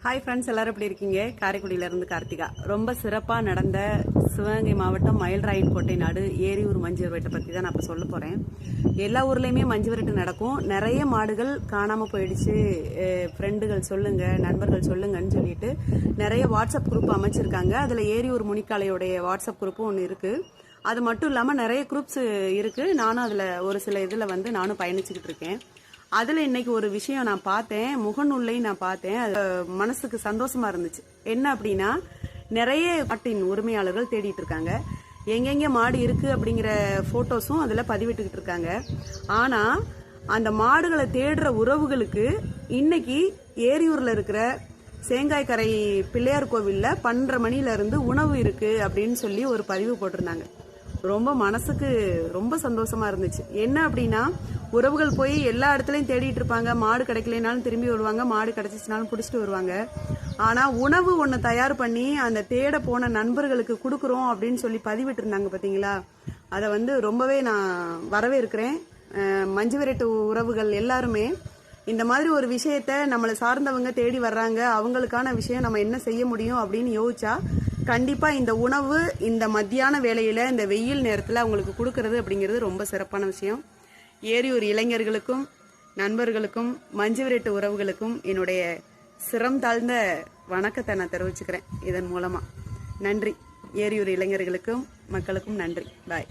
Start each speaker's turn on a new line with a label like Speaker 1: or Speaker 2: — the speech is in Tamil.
Speaker 1: ஹாய் ஃப்ரெண்ட்ஸ், எல்லாரும் எப்படி இருக்கீங்க? காரைக்குடியிலேருந்து கார்த்திகா. ரொம்ப சிறப்பாக நடந்த சிவகங்கை மாவட்டம் மயில்ராயன்கோட்டை நாடு ஏரியூர் மஞ்சு விரட்டை பற்றி தான் நான் இப்போ சொல்ல போகிறேன். எல்லா ஊர்லேயுமே மஞ்சு விரட்டு நடக்கும். நிறைய மாடுகள் காணாமல் போயிடுச்சு, ஃப்ரெண்டுகள் சொல்லுங்கள், நண்பர்கள் சொல்லுங்கன்னு சொல்லிட்டு நிறைய வாட்ஸ்அப் குரூப் அமைச்சிருக்காங்க. அதில் ஏரியூர் முனிக்காலையோடைய வாட்ஸ்அப் குரூப்பும் ஒன்று இருக்குது. அது மட்டும் இல்லாமல் நிறைய குரூப்ஸ் இருக்குது. நானும் அதில் ஒரு சில இதில் நானும் பயணிச்சுக்கிட்டு இருக்கேன். அதில் இன்னைக்கு ஒரு விஷயம் நான் பார்த்தேன், முகநூல்லையும் நான் பார்த்தேன். அது மனசுக்கு சந்தோஷமா இருந்துச்சு. என்ன அப்படின்னா, நிறைய மாட்டின் உரிமையாளர்கள் தேடிட்டு இருக்காங்க. எங்கெங்க மாடு இருக்கு அப்படிங்கிற போட்டோஸும் அதில் பதிவிட்டுக்கிட்டு இருக்காங்க. ஆனா அந்த மாடுகளை தேடுற உறவுகளுக்கு இன்னைக்கு ஏரியூர்ல இருக்கிற சேங்காய்கரை பிள்ளையார் கோவில்ல 12:30 மணில இருந்து உணவு இருக்கு அப்படின்னு சொல்லி ஒரு பதிவு போட்டிருந்தாங்க. ரொம்ப மனசுக்கு ரொம்ப சந்தோஷமா இருந்துச்சு. என்ன அப்படின்னா, உறவுகள் போய் எல்லா இடத்துலையும் தேடிட்டு இருப்பாங்க. மாடு கிடைக்கலனாலும் திரும்பி வருவாங்க, மாடு கிடைச்சிச்சுனாலும் பிடிச்சிட்டு வருவாங்க. ஆனா உணவு ஒன்று தயார் பண்ணி அந்த தேட போன நண்பர்களுக்கு கொடுக்குறோம் அப்படின்னு சொல்லி பதிவிட்டு இருந்தாங்க பார்த்தீங்களா? அதை ரொம்பவே நான் வரவேற்கிறேன். மஞ்சு விரட்டு உறவுகள் எல்லாருமே இந்த மாதிரி ஒரு விஷயத்த நம்மளை சார்ந்தவங்க தேடி வர்றாங்க, அவங்களுக்கான விஷயம் நம்ம என்ன செய்ய முடியும் அப்படின்னு யோசிச்சா கண்டிப்பா இந்த உணவு இந்த மத்தியான வேளையில இந்த வெயில் நேரத்தில் அவங்களுக்கு கொடுக்கறது அப்படிங்கிறது ரொம்ப சிறப்பான விஷயம். ஏரியூர் இளைஞர்களுக்கும் நண்பர்களுக்கும் மஞ்சு விரட்டு உறவுகளுக்கும் என்னுடைய சிரம் தாழ்ந்த வணக்கத்தை நான் தெரிவிச்சுக்கிறேன் இதன் மூலமா. நன்றி. ஏரியூர் இளைஞர்களுக்கும் மக்களுக்கும் நன்றி. பாய்.